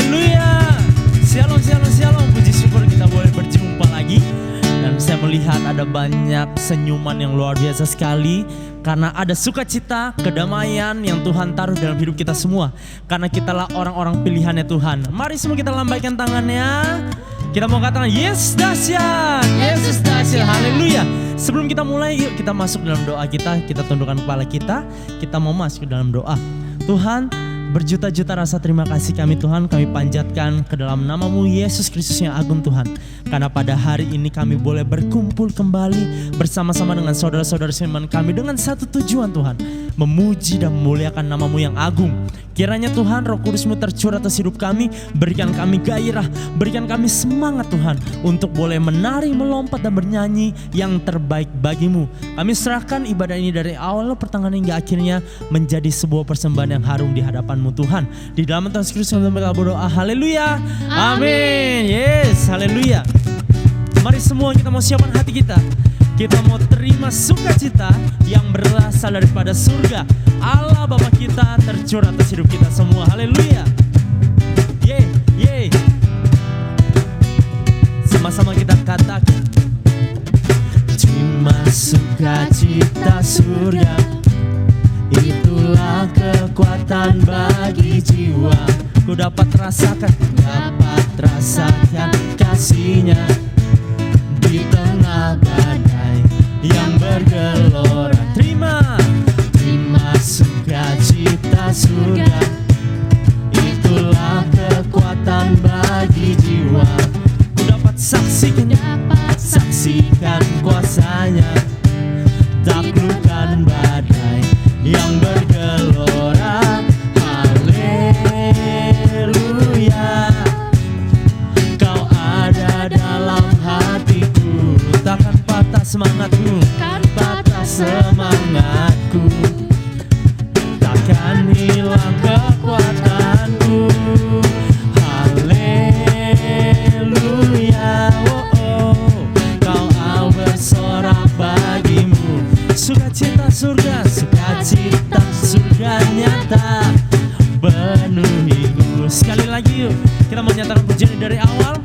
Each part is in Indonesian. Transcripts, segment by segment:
Haleluya. Shalom, shalom, shalom. Puji syukur kita boleh berjumpa lagi. Dan saya melihat ada banyak senyuman yang luar biasa sekali. Karena ada sukacita, kedamaian yang Tuhan taruh dalam hidup kita semua. Karena kitalah orang-orang pilihannya Tuhan. Mari semua kita lambaikan tangannya. Kita mau katakan yes dahsyat, Yesus dahsyat, haleluya. Sebelum kita mulai, yuk kita masuk dalam doa kita. Kita tundukkan kepala kita. Kita mau masuk ke dalam doa. Tuhan, berjuta-juta rasa terima kasih kami Tuhan, kami panjatkan ke dalam nama-Mu Yesus Kristus yang agung Tuhan. Karena pada hari ini kami boleh berkumpul kembali bersama-sama dengan saudara-saudara seiman kami dengan satu tujuan Tuhan, memuji dan memuliakan nama-Mu yang agung. Kiranya Tuhan Roh Kudus-Mu tercurah atas hidup kami, berikan kami gairah, berikan kami semangat Tuhan untuk boleh menari, melompat dan bernyanyi yang terbaik bagi-Mu. Kami serahkan ibadah ini dari awal pertengahan hingga akhirnya menjadi sebuah persembahan yang harum di hadapan-Mu Tuhan. Di dalam Tuhan Yesus Kristus kami berdoa, haleluya, amin, yes, haleluya. Mari semua kita mau siapkan hati kita. Kita mau terima sukacita yang berasal daripada surga. Allah Bapa kita tercurah atas hidup kita semua. Haleluya. Yeay, yeay. Sama-sama kita katakan, terima sukacita surga, itulah kekuatan bagi jiwa. Ku dapat rasakan kasihnya di tengah badai yang bergelora. Terima sukacita surga, itulah kekuatan bagi jiwa. Ku dapat saksikan kuasanya, taklukkan badai yang bergelora. Haleluya, Kau ada dalam hatiku, takkan patah semangatku, patah semangatku, takkan hilang kekuatanku. Haleluya, Kau bersorak bagimu. Sukacita surga nyata penuhiku. Sekali lagi yuk, kita menyatakan pujian dari awal.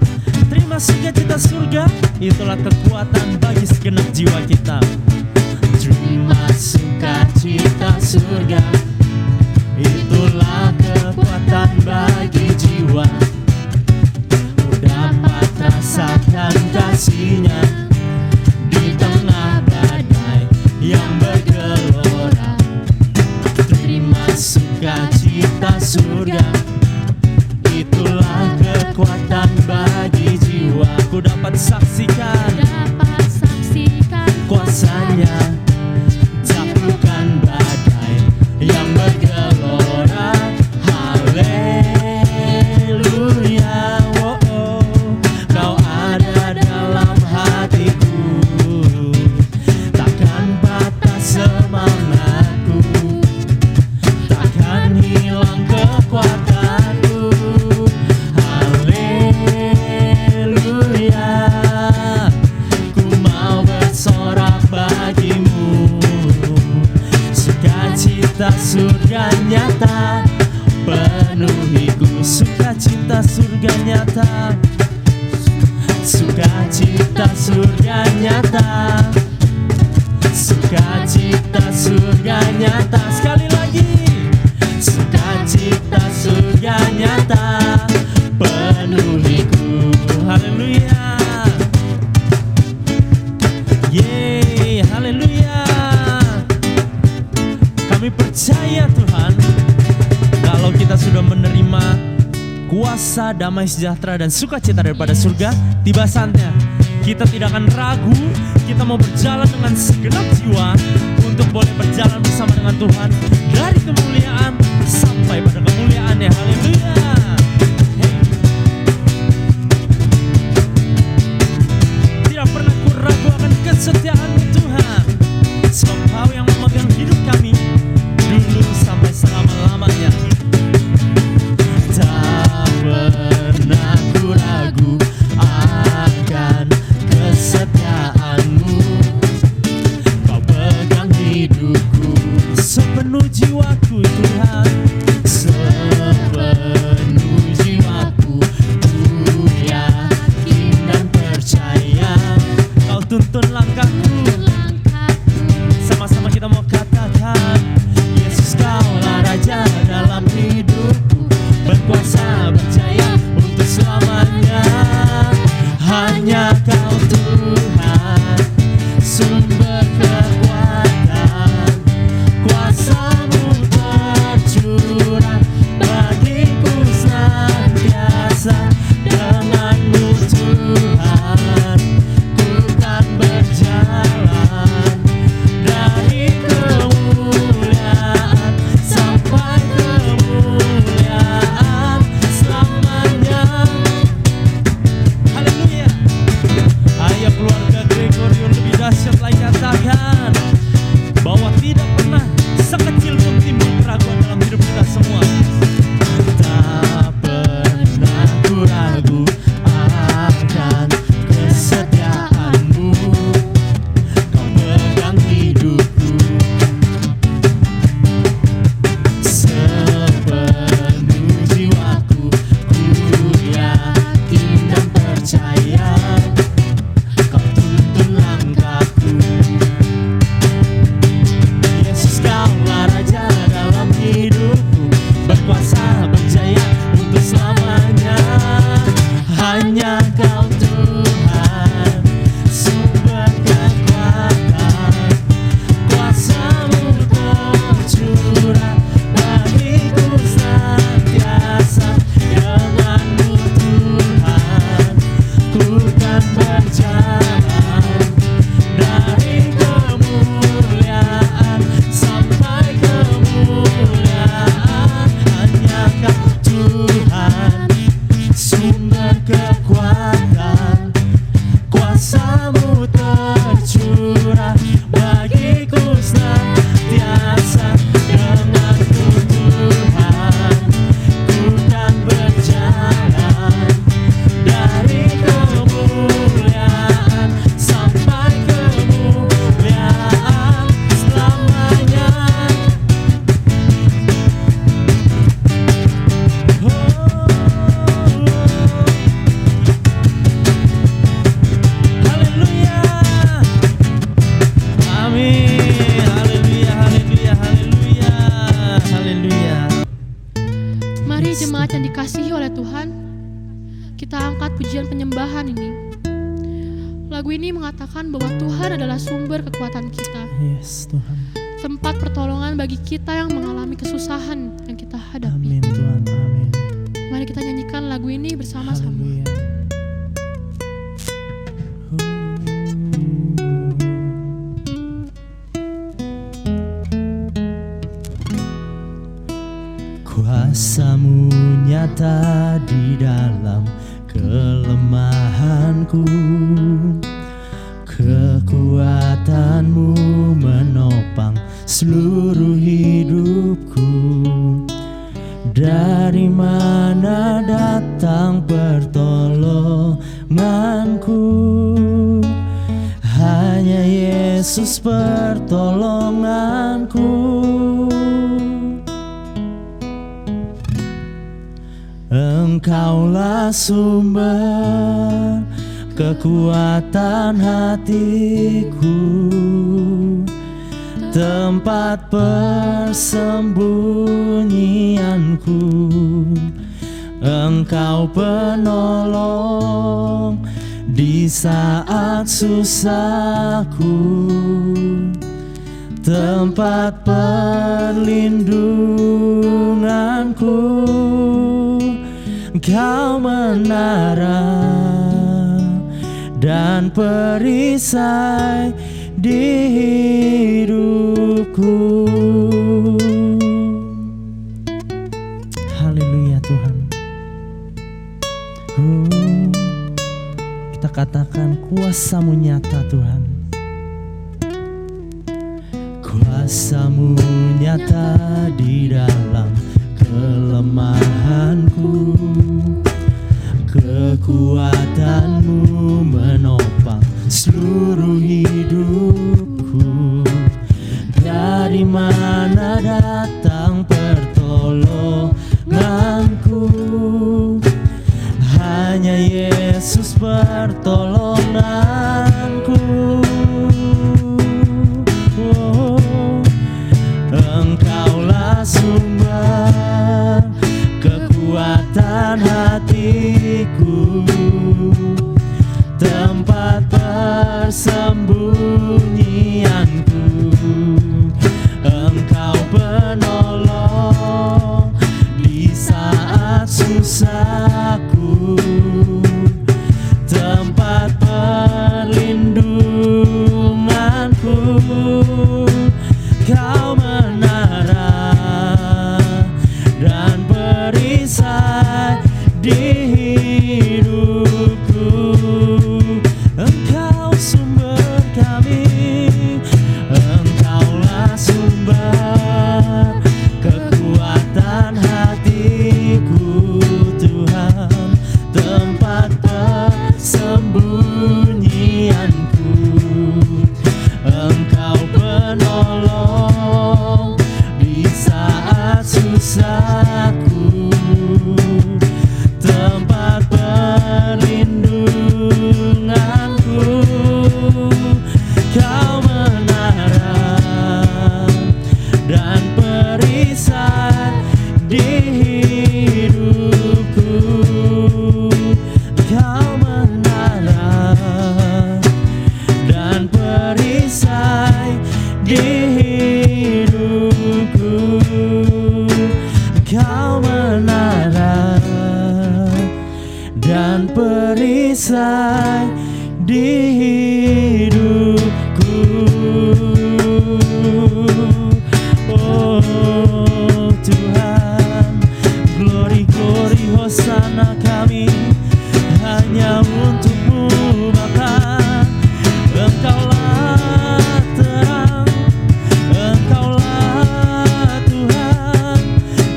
Terima sukacita surga, itulah kekuatan bagi segenap jiwa kita. Terima sukacita surga, itulah kekuatan bagi jiwa. Ku dapat rasakan kasihnya di tengah badai yang bergelora. Terima sukacita surga, itulah kekuatan bagi jiwa. Ku dapat saksikan kuasanya, taklukkan badai yang bergelora. Haleluya, Kau ada dalam hatiku, takkan patah semangatku, takkan hilang kekuatanku. Haleluya, ku mau bersorak bagimu. Sukacita surga nyata penuhiku. Sukacita surga nyata, sukacita surga nyata, sukacita surga nyata. Sekali lagi, sukacita surga nyata penuhiku. Haleluya, yeay, haleluya. Kami percaya Tuhan, kalau kita sudah menerima kuasa, damai, sejahtera, dan sukacita daripada surga, tiba saatnya kita tidak akan ragu. Kita mau berjalan dengan segenap jiwa untuk boleh berjalan bersama dengan Tuhan dari kemuliaan sampai pada kemuliaannya. Haleluya. Hey. Tidak pernah ku ragu akan kesetiaan-Mu Tuhan, sebab Kau yang memegang hidup kami dulu sampai selama-lamanya. Tak pernah ku ragu akan kesetiaan-Mu, Kau pegang hidupku sepenuh jiwaku Tuhan, sepenuh boleh Tuhan kita angkat pujian penyembahan ini. Lagu ini mengatakan bahwa Tuhan adalah sumber kekuatan kita. Yes, Tuhan. Tempat pertolongan bagi kita yang mengalami kesusahan yang kita hadapi. Amin Tuhan, amin. Mari kita nyanyikan lagu ini bersama-sama. Haleluya. Kuasa-Mu nyata di dalam kelemahanku, kekuatan-Mu menopang seluruh hidupku. Dari mana datang pertolonganku? Hanya Yesus pertolonganku. Engkaulah sumber kekuatan hatiku, tempat persembunyianku. Engkau penolong di saat susahku, tempat perlindunganku. Engkau menara dan perisai di hidupku. Haleluya Tuhan. Kita katakan kuasa-Mu nyata Tuhan. Kuasa-Mu nyata di dalam kelemahanku, kekuatan-Mu menopang seluruh hidupku. Dari mana datang pertolonganku? Hanya Yesus pertolonganku. Engkaulah sumber kekuatan hatiku, tempat persembunyianku. Engkau penolong di saat susahku, tempat perlindunganku. Kau menara dan perisai di hidupku. Engkau sumber kami, Engkaulah sumber kekuatan hatiku Tuhan, tempat persembunyianku. Engkau penolong di saat susahku, tempat perlindunganku. Kau menara dan perisai di hidupku. Kau menara dan perisai di hidupku. Kau menara dan perisai di hidupku. Oh Tuhan, glory glory hosana kami hanya untuk-Mu Bapa. Engkaulah terang, Engkaulah Tuhan,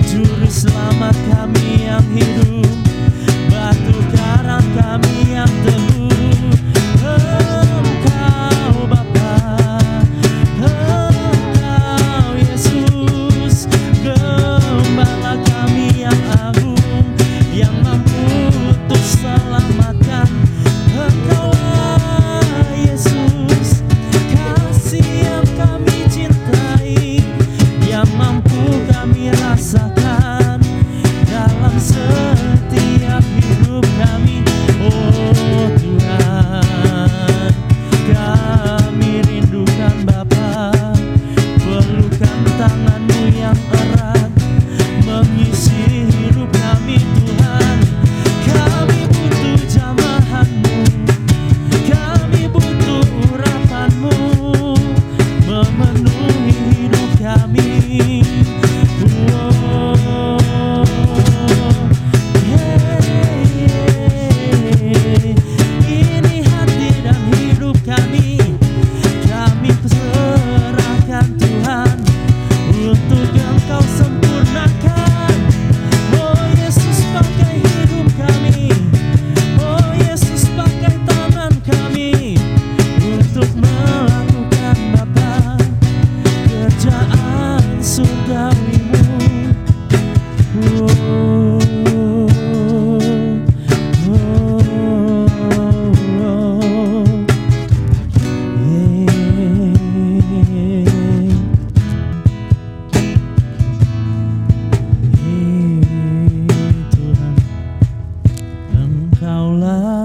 juru selamat kami yang hidup, batu karang kami yang teguh. Engkau Bapa, Engkau Yesus, gembala kami yang agung, yang mampu untuk selamatkan. Engkau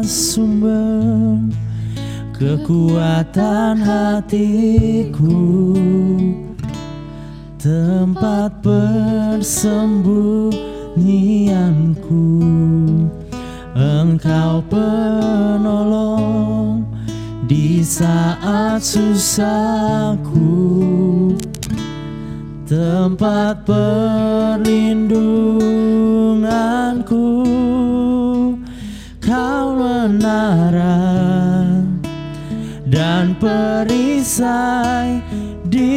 sumber kekuatan hatiku, tempat persembunyianku. Engkau penolong di saat susahku, tempat perlindunganku. Kau menara dan perisai di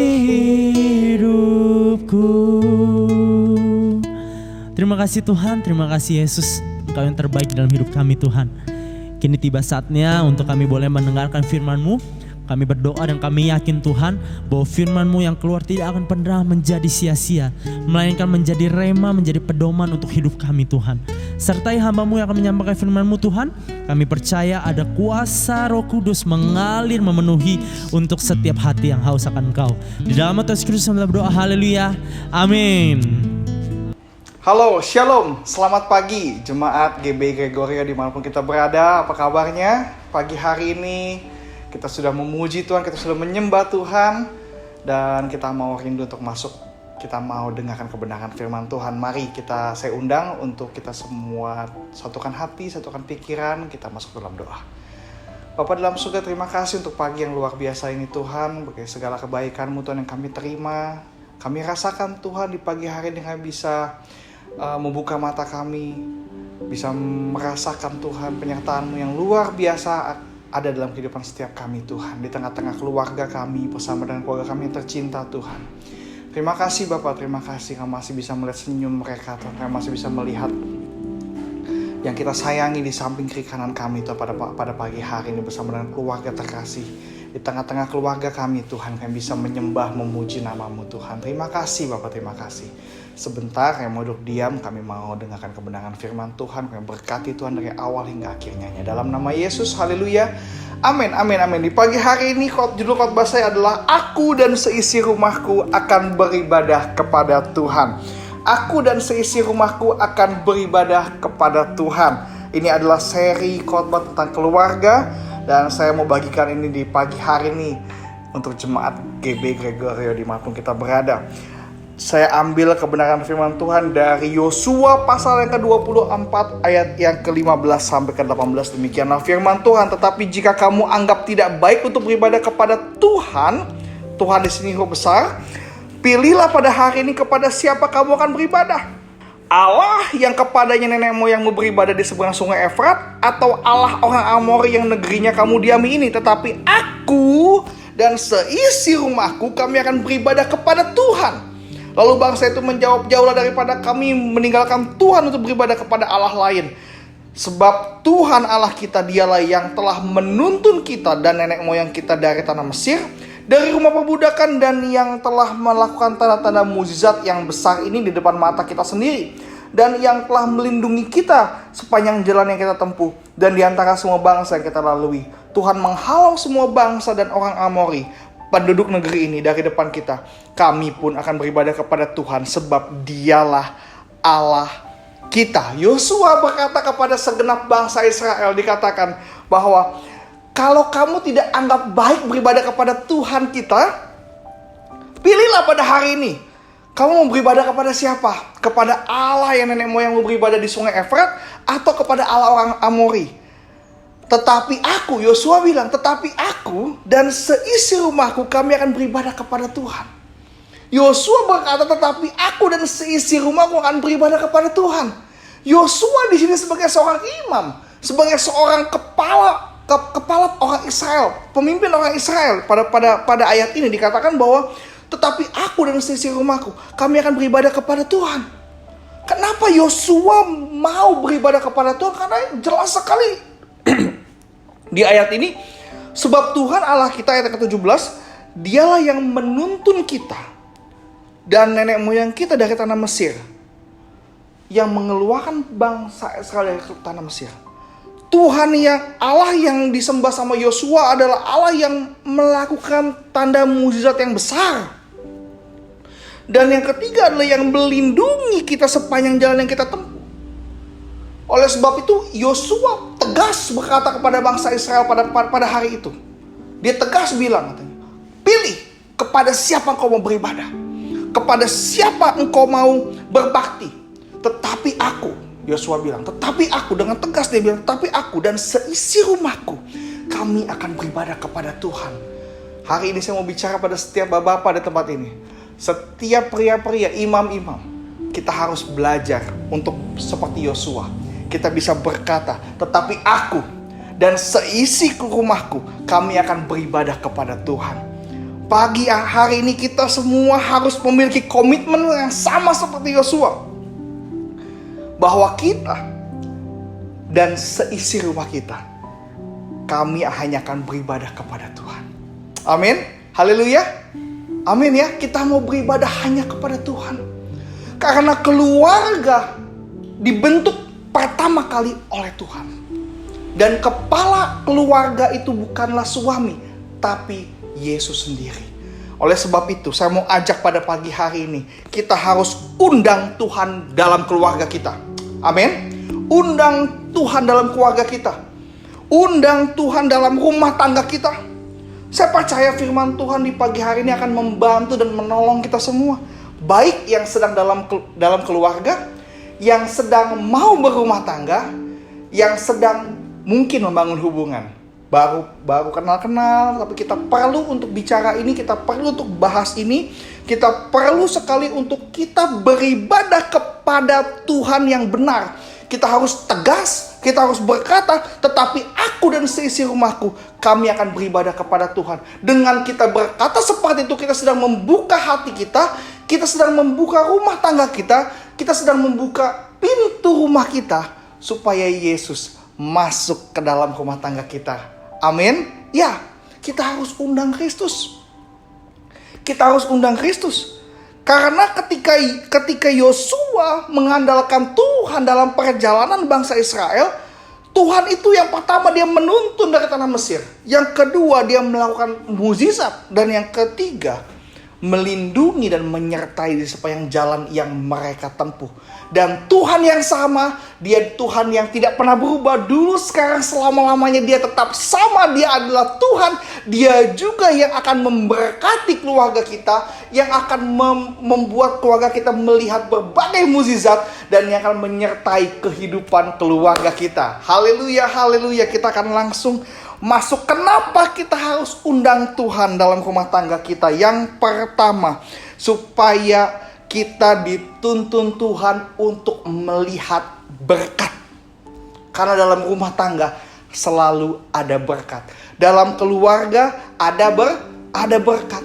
hidupku. Terima kasih Tuhan, terima kasih Yesus. Engkau yang terbaik dalam hidup kami Tuhan. Kini tiba saatnya untuk kami boleh mendengarkan firman-Mu. Kami berdoa dan kami yakin Tuhan bahwa firman-Mu yang keluar tidak akan pernah menjadi sia-sia, melainkan menjadi rema, menjadi pedoman untuk hidup kami Tuhan. Sertai hamba-Mu yang akan menyampaikan firman-Mu Tuhan. Kami percaya ada kuasa Roh Kudus mengalir memenuhi untuk setiap hati yang haus akan Engkau. Di dalam Tuhan Yesus Kristus kami berdoa, haleluya, amin. Halo, shalom, selamat pagi Jemaat GB Gregorio dimanapun kita berada. Apa kabarnya? Pagi hari ini kita sudah memuji Tuhan, kita sudah menyembah Tuhan, dan kita mau rindu untuk masuk. Kita mau dengarkan kebenaran firman Tuhan. Mari saya undang untuk kita semua satukan hati, satukan pikiran, kita masuk dalam doa. Bapa dalam surga, terima kasih untuk pagi yang luar biasa ini Tuhan. Bagi segala kebaikan-Mu Tuhan yang kami terima, kami rasakan Tuhan di pagi hari ini kami bisa membuka mata kami, bisa merasakan Tuhan penyertaan-Mu yang luar biasa ada dalam kehidupan setiap kami Tuhan, di tengah-tengah keluarga kami, bersama dengan keluarga kami yang tercinta Tuhan. Terima kasih Bapak, terima kasih kami masih bisa melihat senyum mereka Tuhan, kami masih bisa melihat yang kita sayangi di samping kiri kanan kami Tuhan pada pagi hari ini bersama dengan keluarga terkasih. Di tengah-tengah keluarga kami Tuhan, kami bisa menyembah, memuji nama-Mu Tuhan. Terima kasih Bapak, terima kasih. Sebentar kami mau duduk diam, kami mau dengarkan kebenaran firman Tuhan. Kami berkati Tuhan dari awal hingga akhirnya. Dalam nama Yesus, haleluya. Amin, amin, amin. Di pagi hari ini judul khotbah saya adalah Aku dan seisi rumahku akan beribadah kepada Tuhan. Aku dan seisi rumahku akan beribadah kepada Tuhan. Ini adalah seri khotbah tentang keluarga, dan saya mau bagikan ini di pagi hari ini untuk jemaat GB Gregorio dimanapun kita berada. Saya ambil kebenaran firman Tuhan dari Yosua pasal yang ke-24 ayat yang ke-15 sampai ke-18. Demikianlah firman Tuhan. Tetapi jika kamu anggap tidak baik untuk beribadah kepada Tuhan, Tuhan di sini huruf besar, pilihlah pada hari ini kepada siapa kamu akan beribadah. Allah yang kepadanya nenek moyangmu beribadah di seberang sungai Efrat, atau Allah orang Amori yang negerinya kamu diami ini. Tetapi aku dan seisi rumahku, kami akan beribadah kepada Tuhan. Lalu bangsa itu menjawab, jauhlah daripada kami meninggalkan Tuhan untuk beribadah kepada Allah lain. Sebab Tuhan Allah kita, dialah yang telah menuntun kita dan nenek moyang kita dari tanah Mesir, dari rumah perbudakan, dan yang telah melakukan tanda-tanda mukjizat yang besar ini di depan mata kita sendiri, dan yang telah melindungi kita sepanjang jalan yang kita tempuh, dan di antara semua bangsa yang kita lalui. Tuhan menghalau semua bangsa dan orang Amori, penduduk negeri ini, dari depan kita. Kami pun akan beribadah kepada Tuhan, sebab dialah Allah kita. Yosua berkata kepada segenap bangsa Israel, dikatakan bahwa kalau kamu tidak anggap baik beribadah kepada Tuhan kita, pilihlah pada hari ini. Kamu mau beribadah kepada siapa? Kepada Allah yang nenek moyangmu beribadah di sungai Efrat, atau kepada Allah orang Amori? Tetapi aku, Yosua bilang, tetapi aku dan seisi rumahku, kami akan beribadah kepada Tuhan. Yosua berkata, tetapi aku dan seisi rumahku akan beribadah kepada Tuhan. Yosua di sini sebagai seorang imam, sebagai seorang kepala orang Israel, pemimpin orang Israel. Pada ayat ini dikatakan bahwa tetapi aku dan seisi rumahku, kami akan beribadah kepada Tuhan. Kenapa Yosua mau beribadah kepada Tuhan? Karena jelas sekali di ayat ini, sebab Tuhan Allah kita, ayat ke-17, dialah yang menuntun kita dan nenek moyang kita dari tanah Mesir, yang mengeluarkan bangsa Israel dari tanah Mesir. Tuhan yang Allah yang disembah sama Yosua adalah Allah yang melakukan tanda mukjizat yang besar. Dan yang ketiga adalah yang melindungi kita sepanjang jalan yang kita tempuh. Oleh sebab itu Yosua tegas berkata kepada bangsa Israel pada hari itu. Dia tegas bilang, katanya, pilih kepada siapa engkau mau beribadah, kepada siapa engkau mau berbakti. Tetapi aku, Yosua bilang, tetapi aku, dengan tegas dia bilang, tetapi aku dan seisi rumahku, kami akan beribadah kepada Tuhan. Hari ini saya mau bicara pada setiap bapak-bapak di tempat ini. Setiap pria-pria, imam-imam, kita harus belajar untuk seperti Yosua. Kita bisa berkata, tetapi aku dan seisi rumahku, kami akan beribadah kepada Tuhan. Pagi hari ini kita semua harus memiliki komitmen yang sama seperti Yosua, bahwa kita dan seisi rumah kita, kami hanya akan beribadah kepada Tuhan. Amin. Haleluya. Amin ya. Kita mau beribadah hanya kepada Tuhan. Karena keluarga dibentuk pertama kali oleh Tuhan. Dan kepala keluarga itu bukanlah suami, tapi Yesus sendiri. Oleh sebab itu, saya mau ajak pada pagi hari ini, kita harus undang Tuhan dalam keluarga kita. Amin. Undang Tuhan dalam keluarga kita. Undang Tuhan dalam rumah tangga kita. Saya percaya firman Tuhan di pagi hari ini akan membantu dan menolong kita semua. Baik yang sedang dalam keluarga, yang sedang mau berumah tangga, yang sedang mungkin membangun hubungan. Baru kenal-kenal, tapi kita perlu untuk bicara ini, kita perlu untuk bahas ini. Kita perlu sekali untuk kita beribadah kepada Tuhan yang benar. Kita harus tegas, kita harus berkata, tetapi aku dan seisi rumahku, kami akan beribadah kepada Tuhan. Dengan kita berkata seperti itu, kita sedang membuka hati kita sedang membuka rumah tangga kita sedang membuka pintu rumah kita, supaya Yesus masuk ke dalam rumah tangga kita. Amin. Ya, kita harus undang Kristus. Kita harus undang Kristus. Karena ketika Yosua mengandalkan Tuhan dalam perjalanan bangsa Israel, Tuhan itu yang pertama dia menuntun dari tanah Mesir. Yang kedua dia melakukan mukjizat. Dan yang ketiga melindungi dan menyertai di sepanjang jalan yang mereka tempuh. Dan Tuhan yang sama, dia Tuhan yang tidak pernah berubah dulu, sekarang, selama-lamanya dia tetap sama. Dia adalah Tuhan. Dia juga yang akan memberkati keluarga kita, yang akan membuat keluarga kita melihat berbagai mukjizat, dan yang akan menyertai kehidupan keluarga kita. Haleluya, haleluya. Kita akan langsung masuk. Kenapa kita harus undang Tuhan dalam rumah tangga kita? Yang pertama, supaya kita dituntun Tuhan untuk melihat berkat. Karena dalam rumah tangga selalu ada berkat. Dalam keluarga ada berkat.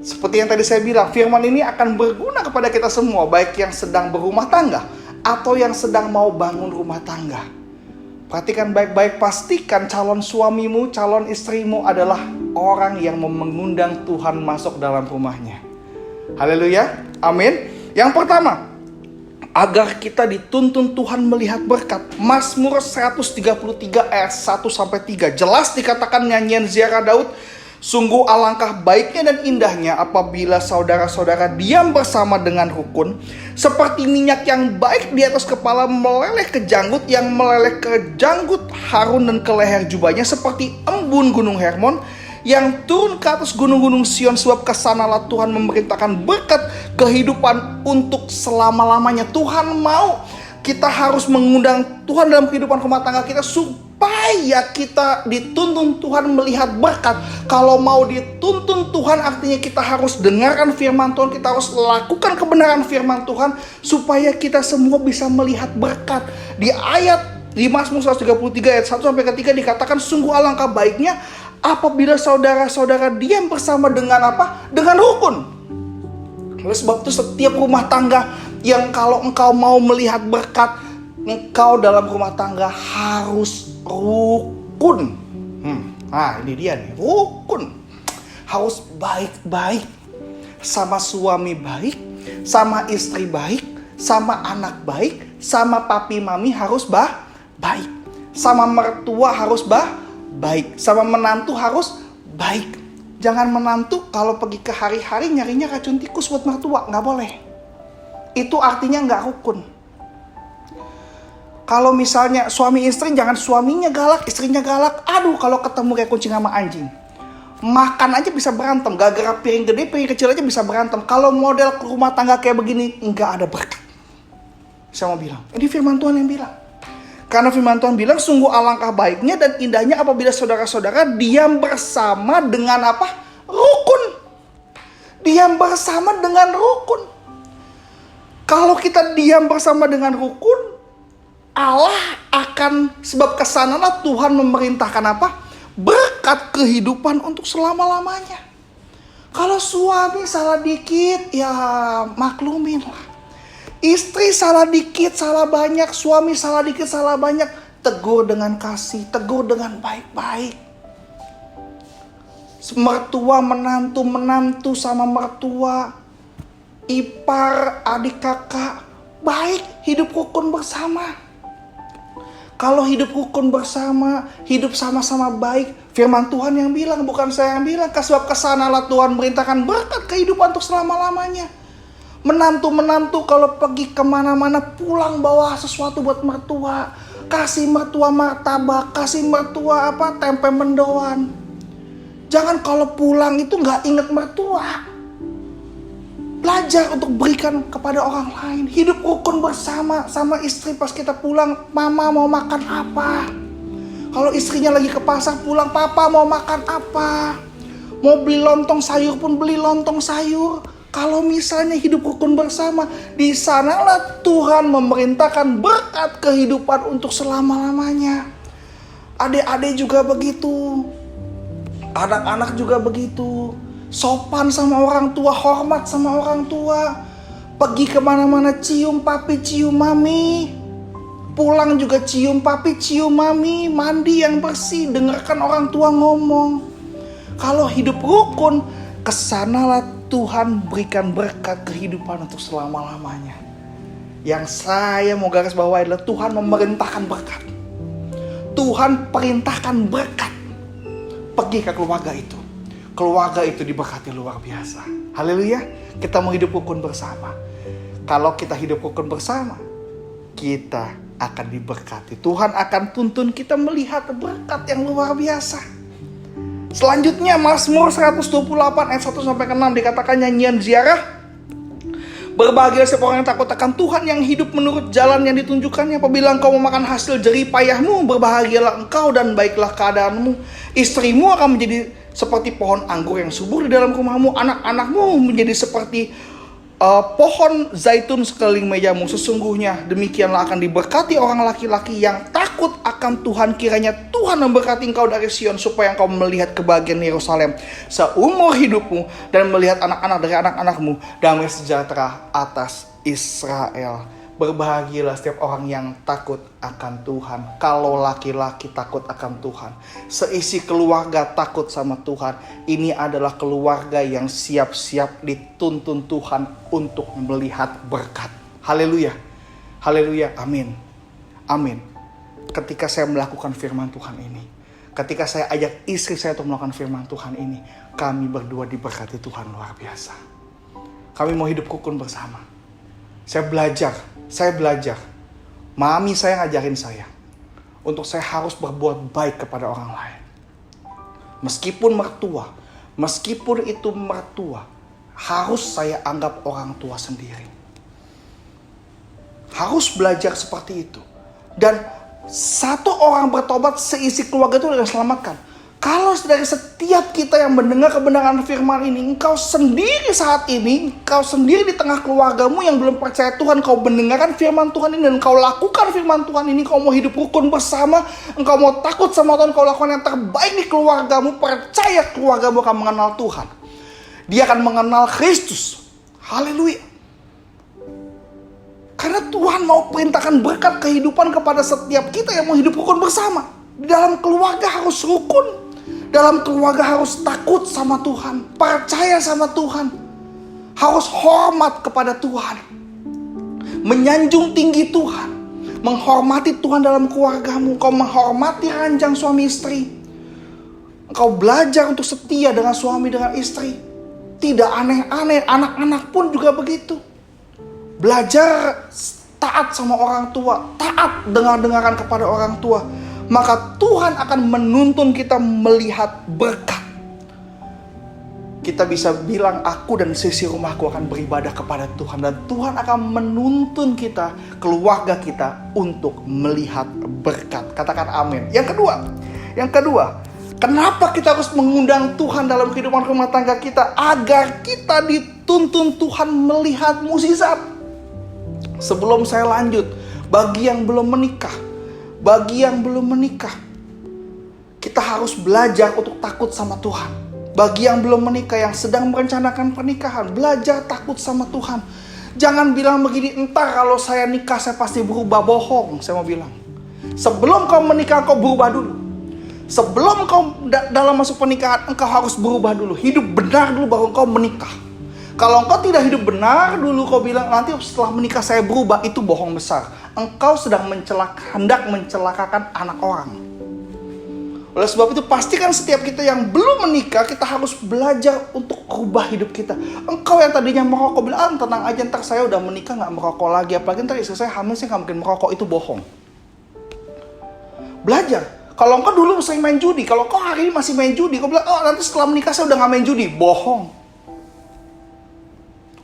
Seperti yang tadi saya bilang, firman ini akan berguna kepada kita semua, baik yang sedang berumah tangga atau yang sedang mau bangun rumah tangga. Perhatikan baik-baik, pastikan calon suamimu, calon istrimu adalah orang yang mengundang Tuhan masuk dalam rumahnya. Haleluya, amin. Yang pertama, agar kita dituntun Tuhan melihat berkat. Mazmur 133 ayat 1-3. Jelas dikatakan nyanyian ziarah Daud, sungguh alangkah baiknya dan indahnya apabila saudara-saudara diam bersama dengan rukun. Seperti minyak yang baik di atas kepala meleleh ke janggut, yang meleleh ke janggut Harun dan ke leher jubahnya. Seperti embun gunung Hermon yang turun ke atas gunung-gunung Sion. Sebab kesanalah Tuhan memerintahkan berkat kehidupan untuk selama-lamanya. Tuhan mau kita harus mengundang Tuhan dalam kehidupan rumah tangga kita, supaya kita dituntun Tuhan melihat berkat. Kalau mau dituntun Tuhan, artinya kita harus dengarkan firman Tuhan, kita harus lakukan kebenaran firman Tuhan, supaya kita semua bisa melihat berkat. Di Mazmur 133 ayat 1-3 dikatakan, sungguh alangkah baiknya apabila saudara-saudara diam bersama dengan apa? Dengan rukun. Oleh sebab itu, setiap rumah tangga yang kalau engkau mau melihat berkat, engkau dalam rumah tangga harus rukun. Nah, ini dia nih, rukun. Harus baik-baik. Sama suami baik, sama istri baik, sama anak baik, sama papi mami harus baik. Sama mertua harus baik. Sama menantu harus baik. Jangan menantu kalau pergi ke hari-hari nyarinya racun tikus buat mertua, nggak boleh. Itu artinya nggak rukun. Kalau misalnya suami istri, jangan suaminya galak, istrinya galak. Aduh, kalau ketemu kayak kucing sama anjing. Makan aja bisa berantem, gara-gara piring gede, piring kecil aja bisa berantem. Kalau model rumah tangga kayak begini, nggak ada berkat. Saya mau bilang, ini firman Tuhan yang bilang. Karena firman Tuhan bilang, sungguh alangkah baiknya dan indahnya apabila saudara-saudara diam bersama dengan apa? Rukun. Diam bersama dengan rukun. Kalau kita diam bersama dengan rukun, Allah akan, sebab kesanalah Tuhan memerintahkan apa? Berkat kehidupan untuk selama-lamanya. Kalau suami salah dikit, ya maklumin lah. Istri salah dikit, salah banyak. Suami salah dikit, salah banyak. Tegur dengan kasih, tegur dengan baik-baik. Mertua menantu sama mertua. Ipar, adik kakak. Baik, hidup rukun bersama. Kalau hidup rukun bersama, hidup sama-sama baik, firman Tuhan yang bilang, bukan saya yang bilang. Sebab kesanalah Tuhan merintahkan berkat kehidupan untuk selama-lamanya. Menantu-menantu kalau pergi kemana-mana pulang bawa sesuatu buat mertua. Kasih mertua martabak, kasih mertua tempe mendoan. Jangan kalau pulang itu gak inget mertua. Belajar untuk berikan kepada orang lain. Hidup rukun bersama sama istri pas kita pulang. Mama mau makan apa? Kalau istrinya lagi ke pasar pulang, papa mau makan apa? Mau beli lontong sayur pun beli lontong sayur. Kalau misalnya hidup rukun bersama, di sanalah Tuhan memerintahkan berkat kehidupan untuk selama-lamanya. Adik-adik juga begitu. Anak-anak juga begitu. Sopan sama orang tua, hormat sama orang tua. Pergi kemana-mana cium papi, cium mami. Pulang juga cium papi, cium mami. Mandi yang bersih, dengarkan orang tua ngomong. Kalau hidup rukun, kesanalah Tuhan berikan berkat kehidupan untuk selama-lamanya. Yang saya mau garis bawahi adalah Tuhan memerintahkan berkat. Tuhan perintahkan berkat. Pergi ke keluarga itu. Keluarga itu diberkati luar biasa. Haleluya. Kita mau hidup rukun bersama. Kalau kita hidup rukun bersama, kita akan diberkati. Tuhan akan tuntun kita melihat berkat yang luar biasa. Selanjutnya Mazmur 128 ayat 1 sampai 6 dikatakan nyanyian ziarah. Berbahagia setiap orang yang takut akan Tuhan, yang hidup menurut jalan yang ditunjukkannya. Apabila engkau memakan hasil jerih payahmu, berbahagialah engkau dan baiklah keadaanmu. Istrimu akan menjadi seperti pohon anggur yang subur di dalam rumahmu. Anak-anakmu menjadi seperti pohon zaitun sekeliling mejamu. Sesungguhnya demikianlah akan diberkati orang laki-laki yang takut akan Tuhan. Kiranya Tuhan memberkati engkau dari Sion, supaya engkau melihat kebahagiaan Yerusalem seumur hidupmu, dan melihat anak-anak dari anak-anakmu damai sejahtera atas Israel. Berbahagialah setiap orang yang takut akan Tuhan. Kalau laki-laki takut akan Tuhan, seisi keluarga takut sama Tuhan, ini adalah keluarga yang siap-siap dituntun Tuhan untuk melihat berkat. Haleluya. Haleluya. Amin. Amin. Ketika saya melakukan firman Tuhan ini, ketika saya ajak istri saya untuk melakukan firman Tuhan ini, kami berdua diberkati Tuhan luar biasa. Kami mau hidup rukun bersama. Saya belajar. Mami saya ngajarin saya untuk saya harus berbuat baik kepada orang lain. Meskipun itu mertua, harus saya anggap orang tua sendiri. Harus belajar seperti itu. Dan satu orang bertobat, seisi keluarga itu sudah diselamatkan. Kalau dari setiap kita yang mendengar kebenaran firman ini, engkau sendiri saat ini, engkau sendiri di tengah keluargamu yang belum percaya Tuhan, engkau mendengarkan firman Tuhan ini dan engkau lakukan firman Tuhan ini, engkau mau hidup rukun bersama, engkau mau takut sama Tuhan, engkau lakukan yang terbaik di keluargamu, percaya keluargamu akan mengenal Tuhan. Dia akan mengenal Kristus. Haleluya. Karena Tuhan mau perintahkan berkat kehidupan kepada setiap kita yang mau hidup rukun bersama. Di dalam keluarga harus rukun. Dalam keluarga harus takut sama Tuhan, percaya sama Tuhan, harus hormat kepada Tuhan, menyanjung tinggi Tuhan, menghormati Tuhan dalam keluargamu. Engkau menghormati ranjang suami istri, engkau belajar untuk setia dengan suami dengan istri, tidak aneh-aneh. Anak-anak pun juga begitu, belajar taat sama orang tua, taat dengar-dengaran kepada orang tua, maka Tuhan akan menuntun kita melihat berkat. Kita bisa bilang, aku dan sisi rumahku akan beribadah kepada Tuhan. Dan Tuhan akan menuntun kita, keluarga kita, untuk melihat berkat. Katakan amin. Yang kedua, kenapa kita harus mengundang Tuhan dalam kehidupan rumah tangga kita? Agar kita dituntun Tuhan melihat mukjizat. Sebelum saya lanjut, bagi yang belum menikah, kita harus belajar untuk takut sama Tuhan. Bagi yang belum menikah, yang sedang merencanakan pernikahan, belajar takut sama Tuhan. Jangan bilang begini, entar kalau saya nikah saya pasti berubah. Bohong, saya mau bilang. Sebelum kau menikah, kau berubah dulu. Sebelum kau dalam masuk pernikahan, engkau harus berubah dulu. Hidup benar dulu baru kau menikah. Kalau engkau tidak hidup benar dulu, kau bilang nanti setelah menikah saya berubah, itu bohong besar. Engkau sedang hendak mencelakakan anak orang. Oleh sebab itu pastikan setiap kita yang belum menikah, kita harus belajar untuk ubah hidup kita. Engkau yang tadinya merokok, bilang, tenang aja ntar saya udah menikah gak merokok lagi. Apalagi ntar istri saya hamil, saya gak mungkin merokok. Itu bohong. Belajar. Kalau engkau dulu sering main judi, kalau engkau hari ini masih main judi, kau bilang, oh nanti setelah menikah saya udah gak main judi. Bohong.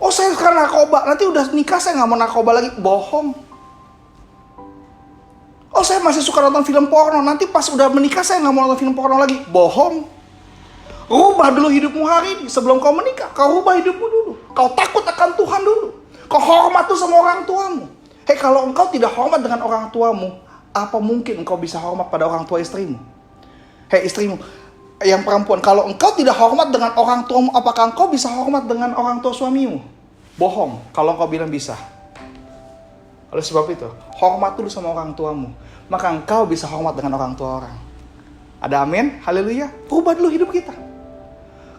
Oh saya sekarang narkoba, nanti udah nikah saya gak mau narkoba lagi. Bohong. Oh saya masih suka nonton film porno, nanti pas udah menikah saya gak mau nonton film porno lagi. Bohong. Rubah dulu hidupmu hari ini sebelum kau menikah. Kau rubah hidupmu dulu. Kau takut akan Tuhan dulu. Kau hormat tuh sama orang tuamu. Hei, kalau engkau tidak hormat dengan orang tuamu, apa mungkin engkau bisa hormat pada orang tua istrimu? Hei istrimu yang perempuan, kalau engkau tidak hormat dengan orang tuamu, apakah engkau bisa hormat dengan orang tua suamimu? Bohong kalau engkau bilang bisa. Oleh sebab itu, hormat dulu sama orang tuamu, maka engkau bisa hormat dengan orang tua orang. Ada amin? Haleluya. Rubah dulu hidup kita.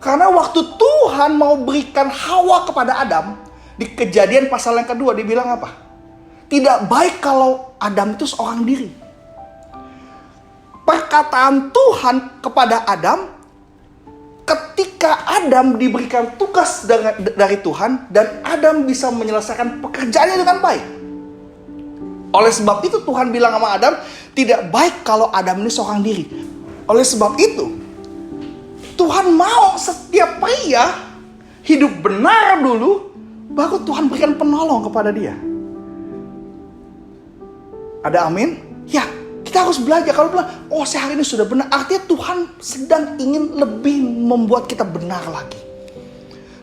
Karena waktu Tuhan mau berikan Hawa kepada Adam, di Kejadian pasal yang kedua dibilang apa? Tidak baik kalau Adam itu seorang diri. Perkataan Tuhan kepada Adam, ketika Adam diberikan tugas dari Tuhan, dan Adam bisa menyelesaikan pekerjaannya dengan baik. Oleh sebab itu Tuhan bilang sama Adam, tidak baik kalau Adam ini seorang diri. Oleh sebab itu, Tuhan mau setiap pria hidup benar dulu, baru Tuhan berikan penolong kepada dia. Ada amin? Ya, kita harus belajar. Kalau bilang, oh saya hari ini sudah benar, artinya Tuhan sedang ingin lebih membuat kita benar lagi.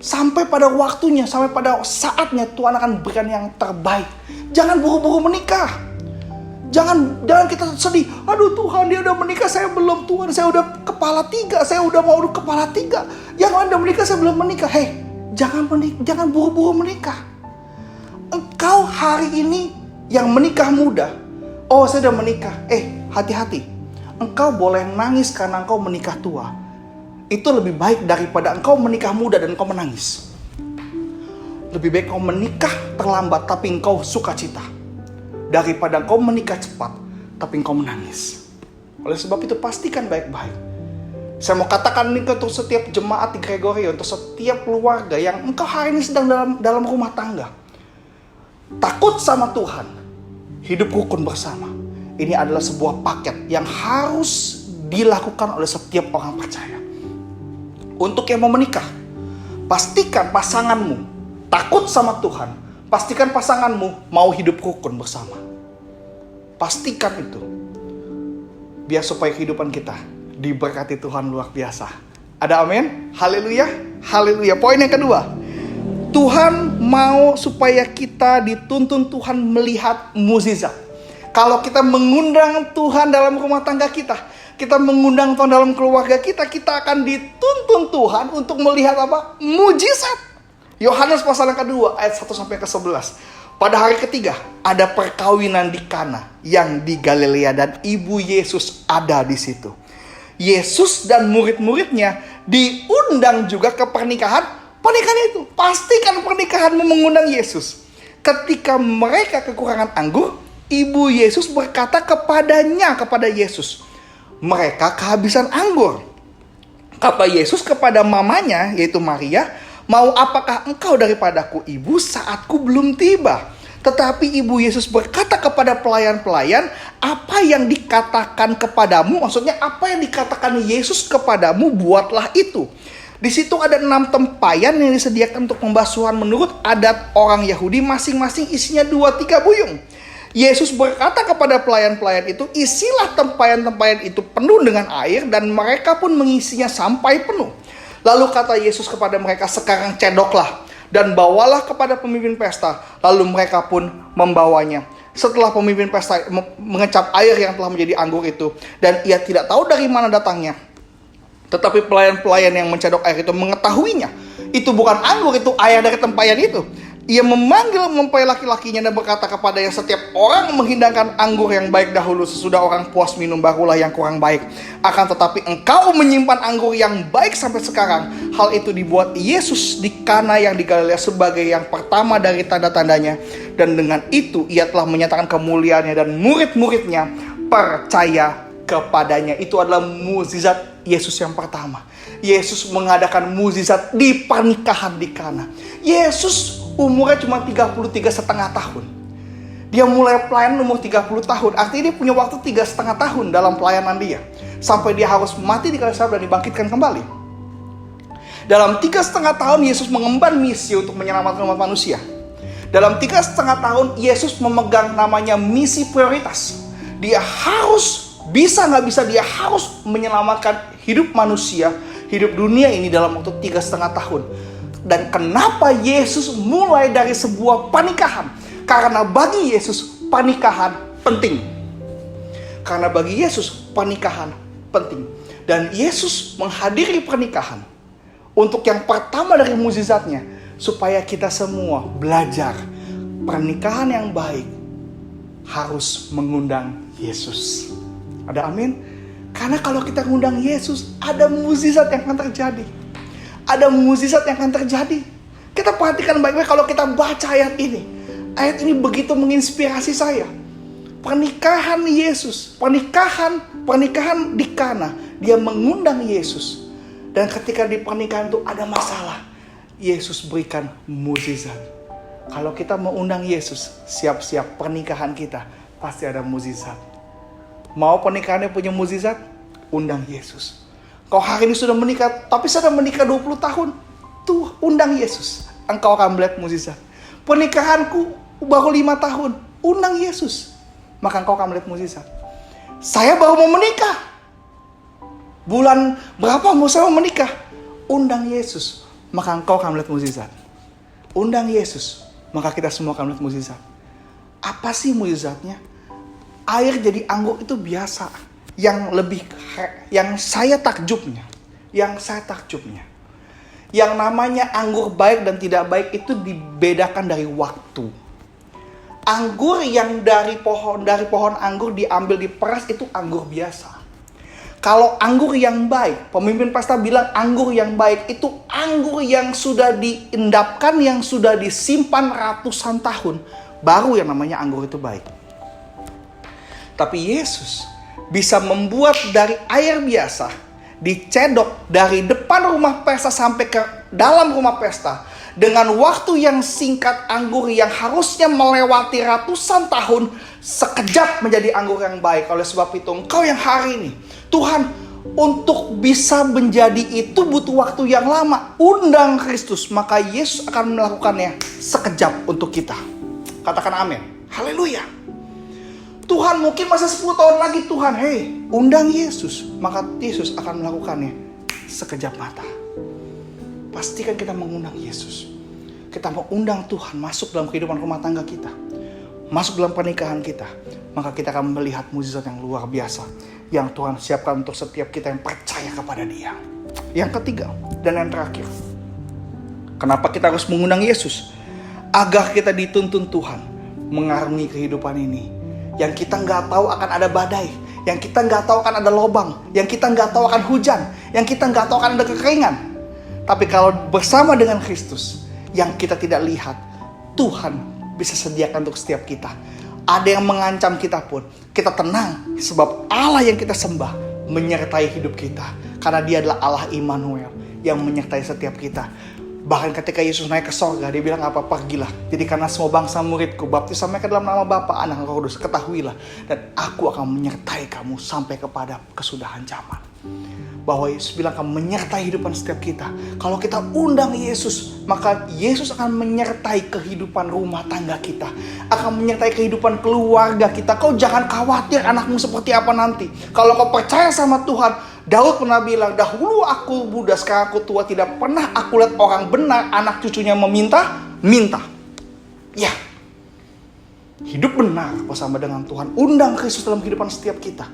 Sampai pada waktunya, sampai pada saatnya Tuhan akan berikan yang terbaik. Jangan buru-buru menikah. Jangan kita sedih. Aduh Tuhan, dia udah menikah, saya belum. Tuhan, saya udah kepala 3, saya udah mau kepala 3. Yang udah menikah, saya belum menikah. Hei, jangan buru-buru menikah. Engkau hari ini yang menikah muda, oh saya udah menikah. Hati-hati. Engkau boleh nangis karena engkau menikah tua. Itu lebih baik daripada engkau menikah muda dan engkau menangis. Lebih baik kau menikah terlambat tapi engkau sukacita, daripada engkau menikah cepat tapi engkau menangis. Oleh sebab itu pastikan baik-baik. Saya mau katakan ini untuk setiap jemaat di Gregoria, untuk setiap keluarga yang engkau hari ini sedang dalam rumah tangga. Takut sama Tuhan, hidup rukun bersama. Ini adalah sebuah paket yang harus dilakukan oleh setiap orang percaya. Untuk yang mau menikah, pastikan pasanganmu takut sama Tuhan. Pastikan pasanganmu mau hidup rukun bersama. Pastikan itu. Biar supaya kehidupan kita diberkati Tuhan luar biasa. Ada amin? Haleluya. Haleluya. Poin yang kedua. Tuhan mau supaya kita dituntun Tuhan melihat mukjizat. Kalau kita mengundang Tuhan dalam rumah tangga kita, kita mengundang Tuhan dalam keluarga kita, kita akan dituntun Tuhan untuk melihat apa? Mukjizat. Yohanes pasal yang kedua ayat 1 sampai ke 11. Pada hari ketiga ada perkawinan di Kana yang di Galilea dan ibu Yesus ada di situ. Yesus dan murid-muridnya diundang juga ke pernikahan itu. Pastikan pernikahanmu mengundang Yesus. Ketika mereka kekurangan anggur, ibu Yesus berkata kepada Yesus, mereka kehabisan anggur. Kata Yesus kepada mamanya, yaitu Maria, mau apakah engkau daripadaku ibu saatku belum tiba? Tetapi Ibu Yesus berkata kepada pelayan-pelayan, apa yang dikatakan kepadamu, maksudnya apa yang dikatakan Yesus kepadamu, buatlah itu. Di situ ada 6 tempayan yang disediakan untuk pembasuhan menurut adat orang Yahudi, masing-masing isinya 2-3 buyung. Yesus berkata kepada pelayan-pelayan itu, isilah tempayan-tempayan itu penuh dengan air, dan mereka pun mengisinya sampai penuh. Lalu kata Yesus kepada mereka, sekarang cedoklah dan bawalah kepada pemimpin pesta. Lalu mereka pun membawanya. Setelah pemimpin pesta mengecap air yang telah menjadi anggur itu, dan ia tidak tahu dari mana datangnya. Tetapi pelayan-pelayan yang mencedok air itu mengetahuinya. Itu bukan anggur, itu air dari tempayan itu. Ia memanggil mempelai laki-lakinya dan berkata kepadanya, setiap orang menghidangkan anggur yang baik dahulu, sesudah orang puas minum barulah yang kurang baik. Akan tetapi engkau menyimpan anggur yang baik sampai sekarang. Hal itu dibuat Yesus di Kana yang di Galilea sebagai yang pertama dari tanda-tandanya. Dan dengan itu ia telah menyatakan kemuliaannya, dan murid-muridnya percaya kepadanya. Itu adalah mukjizat Yesus yang pertama. Yesus mengadakan mukjizat di pernikahan di Kana. Yesus umurnya cuma 33,5 tahun. Dia mulai pelayanan umur 30 tahun. Artinya dia punya waktu 3,5 tahun dalam pelayanan dia. Sampai dia harus mati di kayu salib dan dibangkitkan kembali. Dalam 3,5 tahun Yesus mengemban misi untuk menyelamatkan umat manusia. Dalam 3,5 tahun Yesus memegang namanya misi prioritas. Dia harus, bisa nggak bisa, dia harus menyelamatkan hidup manusia, hidup dunia ini dalam waktu 3,5 tahun. Dan kenapa Yesus mulai dari sebuah pernikahan? Karena bagi Yesus pernikahan penting. Karena bagi Yesus pernikahan penting. Dan Yesus menghadiri pernikahan untuk yang pertama dari mukjizatnya, supaya kita semua belajar pernikahan yang baik harus mengundang Yesus. Ada amin? Karena kalau kita mengundang Yesus, ada mukjizat yang akan terjadi. Ada mukjizat yang akan terjadi. Kita perhatikan baik-baik kalau kita baca ayat ini. Ayat ini begitu menginspirasi saya. Pernikahan Yesus, pernikahan di Kana, dia mengundang Yesus. Dan ketika di pernikahan itu ada masalah, Yesus berikan mukjizat. Kalau kita mau undang Yesus, siap-siap pernikahan kita pasti ada mukjizat. Mau pernikahannya punya mukjizat? Undang Yesus. Kau hari ini sudah menikah, tapi sudah menikah 20 tahun. Tuh, undang Yesus. Engkau akan melihat mukjizat. Pernikahanku baru 5 tahun. Undang Yesus. Maka engkau akan melihat mukjizat. Saya baru mau menikah. Bulan berapa saya mau menikah? Undang Yesus. Maka engkau akan melihat mukjizat. Undang Yesus. Maka kita semua akan melihat mukjizat. Apa sih mukjizatnya? Air jadi anggur itu biasa. Yang saya takjubnya, yang namanya anggur baik dan tidak baik itu dibedakan dari waktu. Anggur yang dari pohon anggur diambil diperas itu anggur biasa. Kalau anggur yang baik, pemimpin pesta bilang anggur yang baik itu anggur yang sudah diendapkan, yang sudah disimpan ratusan tahun, baru yang namanya anggur itu baik. Tapi Yesus bisa membuat dari air biasa, dicedok dari depan rumah pesta sampai ke dalam rumah pesta, dengan waktu yang singkat anggur yang harusnya melewati ratusan tahun, sekejap menjadi anggur yang baik. Oleh sebab itu, engkau yang hari ini, Tuhan, untuk bisa menjadi itu butuh waktu yang lama. Undang Kristus, maka Yesus akan melakukannya sekejap untuk kita. Katakan amin. Haleluya. Tuhan mungkin masih 10 tahun lagi, Tuhan, undang Yesus. Maka Yesus akan melakukannya sekejap mata. Pastikan kita mengundang Yesus. Kita mau undang Tuhan masuk dalam kehidupan rumah tangga kita, masuk dalam pernikahan kita. Maka kita akan melihat mukjizat yang luar biasa yang Tuhan siapkan untuk setiap kita yang percaya kepada Dia. Yang ketiga dan yang terakhir, kenapa kita harus mengundang Yesus? Agar kita dituntun Tuhan mengarungi kehidupan ini. Yang kita nggak tahu akan ada badai, yang kita nggak tahu akan ada lobang, yang kita nggak tahu akan hujan, yang kita nggak tahu akan ada kekeringan. Tapi kalau bersama dengan Kristus, yang kita tidak lihat, Tuhan bisa sediakan untuk setiap kita. Ada yang mengancam kita pun, kita tenang, sebab Allah yang kita sembah menyertai hidup kita. Karena Dia adalah Allah Immanuel yang menyertai setiap kita. Bahkan ketika Yesus naik ke sorga, dia bilang apa? Pergilah, jadikanlah semua bangsa muridku, baptislah mereka dalam nama Bapa, Anak, dan Roh Kudus. Ketahuilah, dan aku akan menyertai kamu sampai kepada kesudahan zaman. Bahwa Yesus bilang akan menyertai kehidupan setiap kita. Kalau kita undang Yesus, maka Yesus akan menyertai kehidupan rumah tangga kita, akan menyertai kehidupan keluarga kita. Kau jangan khawatir anakmu seperti apa nanti. Kalau kau percaya sama Tuhan, Daud pernah bilang, dahulu aku muda, sekarang aku tua, tidak pernah aku lihat orang benar anak cucunya minta. Ya, hidup benar bersama dengan Tuhan. Undang Kristus dalam kehidupan setiap kita,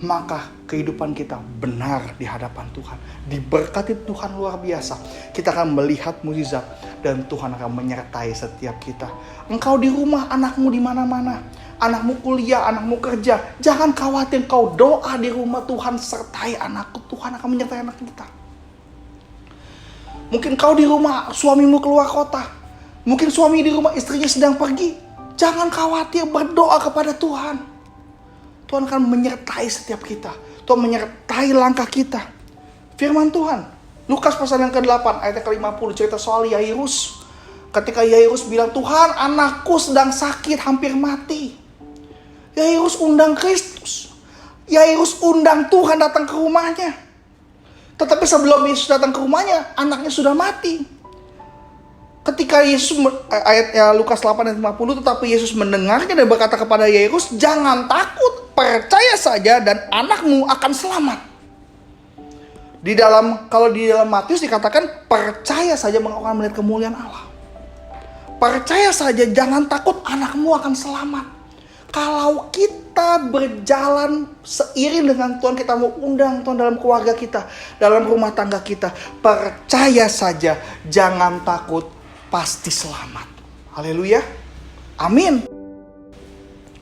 maka kehidupan kita benar di hadapan Tuhan. Diberkati Tuhan luar biasa. Kita akan melihat mukjizat dan Tuhan akan menyertai setiap kita. Engkau di rumah, anakmu di mana-mana. Anakmu kuliah, anakmu kerja. Jangan khawatir, kau doa di rumah, Tuhan sertai anakku. Tuhan akan menyertai anak kita. Mungkin kau di rumah, suamimu keluar kota. Mungkin suami di rumah, istrinya sedang pergi. Jangan khawatir, berdoa kepada Tuhan. Tuhan akan menyertai setiap kita. Tuhan menyertai langkah kita. Firman Tuhan, Lukas pasal yang ke-8 ayat ke-50, cerita soal Yairus. Ketika Yairus bilang, Tuhan, anakku sedang sakit, hampir mati. Yairus undang Kristus. Yairus undang Tuhan datang ke rumahnya. Tetapi sebelum Yesus datang ke rumahnya, anaknya sudah mati. Ketika Yesus, ayat Lukas 8 ayat 50, tetapi Yesus mendengarnya dan berkata kepada Yairus, jangan takut, percaya saja dan anakmu akan selamat. Kalau di dalam Matius dikatakan, percaya saja maka akan melihat kemuliaan Allah. Percaya saja, jangan takut, anakmu akan selamat. Kalau kita berjalan seiring dengan Tuhan, kita mau undang Tuhan dalam keluarga kita, dalam rumah tangga kita, percaya saja, jangan takut, pasti selamat. Haleluya. Amin.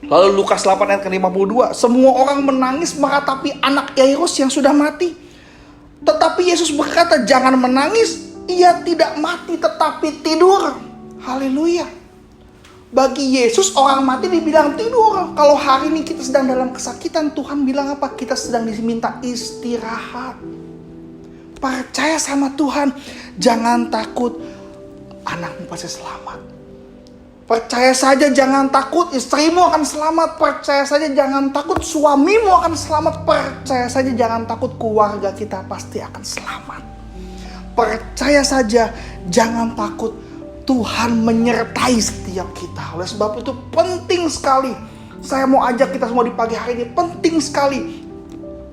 Lalu Lukas 8 ayat ke-52, semua orang menangis meratapi anak Yairus yang sudah mati. Tetapi Yesus berkata, jangan menangis, ia tidak mati tetapi tidur. Haleluya. Bagi Yesus orang mati dibilang tidur. Kalau hari ini kita sedang dalam kesakitan, Tuhan bilang apa? Kita sedang diminta istirahat. Percaya sama Tuhan. Jangan takut, anakmu pasti selamat. Percaya saja, jangan takut, istrimu akan selamat. Percaya saja, jangan takut, suamimu akan selamat. Percaya saja, jangan takut, keluarga kita pasti akan selamat. Percaya saja, jangan takut, Tuhan menyertai setiap kita. Oleh sebab itu penting sekali. Saya mau ajak kita semua di pagi hari ini, penting sekali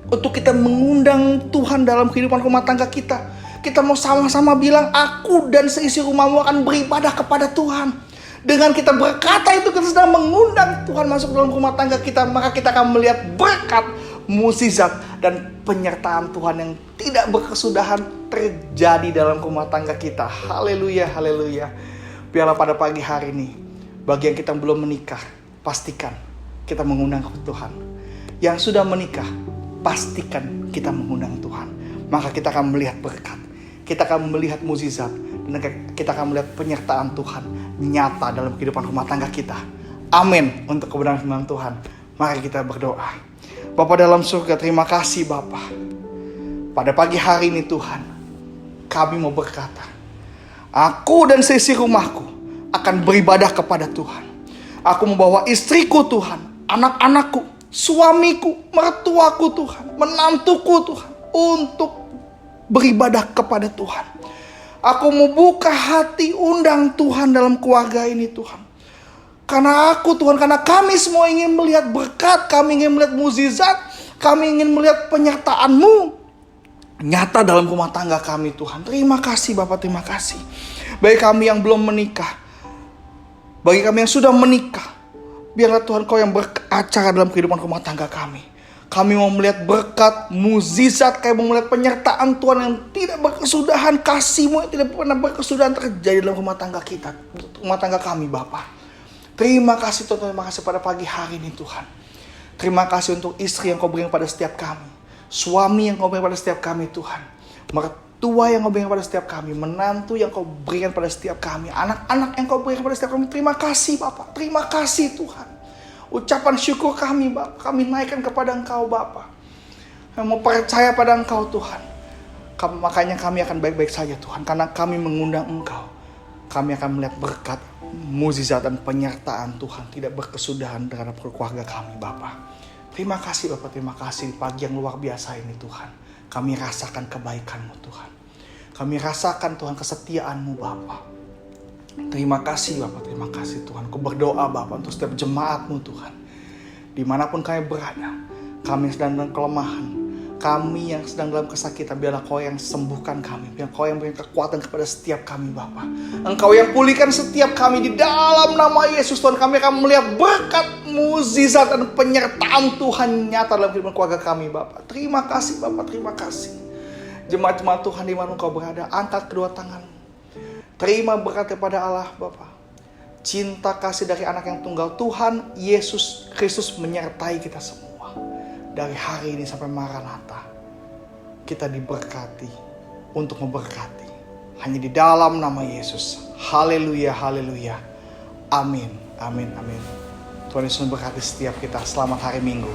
untuk kita mengundang Tuhan dalam kehidupan rumah tangga kita. Kita mau sama-sama bilang, aku dan seisi rumahmu akan beribadah kepada Tuhan. Dengan kita berkata itu, kita sedang mengundang Tuhan masuk dalam rumah tangga kita. Maka kita akan melihat berkat, mukjizat, dan penyertaan Tuhan yang tidak berkesudahan terjadi dalam rumah tangga kita. Haleluya, haleluya. Biarlah pada pagi hari ini, bagi yang kita belum menikah, pastikan kita mengundang Tuhan. Yang sudah menikah, pastikan kita mengundang Tuhan. Maka kita akan melihat berkat, kita akan melihat mukjizat, dan kita akan melihat penyertaan Tuhan nyata dalam kehidupan rumah tangga kita. Amin. Untuk kebenaran firman Tuhan, mari kita berdoa. Bapa dalam surga, terima kasih Bapa. Pada pagi hari ini Tuhan, kami mau berkata, aku dan seisi rumahku akan beribadah kepada Tuhan. Aku membawa istriku Tuhan, anak-anakku, suamiku, mertuaku Tuhan, menantuku Tuhan, untuk beribadah kepada Tuhan. Aku mau buka hati, undang Tuhan dalam keluarga ini Tuhan. Karena aku Tuhan, karena kami semua ingin melihat berkat, kami ingin melihat mukjizat, kami ingin melihat penyertaan-Mu nyata dalam rumah tangga kami Tuhan. Terima kasih Bapak, terima kasih. Bagi kami yang belum menikah, bagi kami yang sudah menikah, biarlah Tuhan Kau yang beracara dalam kehidupan rumah tangga kami. Kami mau melihat berkat, mukjizat, kami mau melihat penyertaan Tuhan yang tidak berkesudahan, kasih-Mu yang tidak pernah berkesudahan terjadi dalam rumah tangga kita, rumah tangga kami Bapak. Terima kasih Tuhan, terima kasih pada pagi hari ini Tuhan. Terima kasih untuk istri yang Kau berikan pada setiap kami, suami yang Kau berikan pada setiap kami Tuhan, mertua yang Kau berikan pada setiap kami, menantu yang Kau berikan pada setiap kami, anak-anak yang Kau berikan pada setiap kami. Terima kasih Bapak, terima kasih Tuhan. Ucapan syukur kami Bapak, kami naikkan kepada Engkau Bapak. Kami mau percaya pada Engkau Tuhan. Makanya kami akan baik-baik saja Tuhan, karena kami mengundang Engkau. Kami akan melihat berkat, mukjizat dan penyertaan Tuhan tidak berkesudahan terhadap keluarga kami Bapa. Terima kasih Bapak, terima kasih pagi yang luar biasa ini Tuhan. Kami rasakan kebaikan-Mu Tuhan. Kami rasakan Tuhan kesetiaan-Mu Bapa. Terima kasih Bapak, terima kasih Tuhan. Ku berdoa Bapak untuk setiap jemaat-Mu Tuhan. Dimanapun kami berada, kami sedang dalam kelemahan, kami yang sedang dalam kesakitan, biarlah Kau yang sembuhkan kami, biar Kau yang beri kekuatan kepada setiap kami Bapa. Engkau yang pulihkan setiap kami di dalam nama Yesus Tuhan. Kami akan melihat berkat, mukjizat dan penyertaan Tuhan nyata dalam kehidupan keluarga kami Bapa. Terima kasih Bapa, terima kasih. Jemaat-jemaat Tuhan di mana Engkau berada, angkat kedua tangan. Terima berkat daripada Allah Bapa. Cinta kasih dari anak yang tunggal Tuhan Yesus Kristus menyertai kita semua. Dari hari ini sampai Maranatha, kita diberkati untuk memberkati. Hanya di dalam nama Yesus. Haleluya, haleluya. Amin, amin, amin. Tuhan Yesus memberkati setiap kita. Selamat hari Minggu.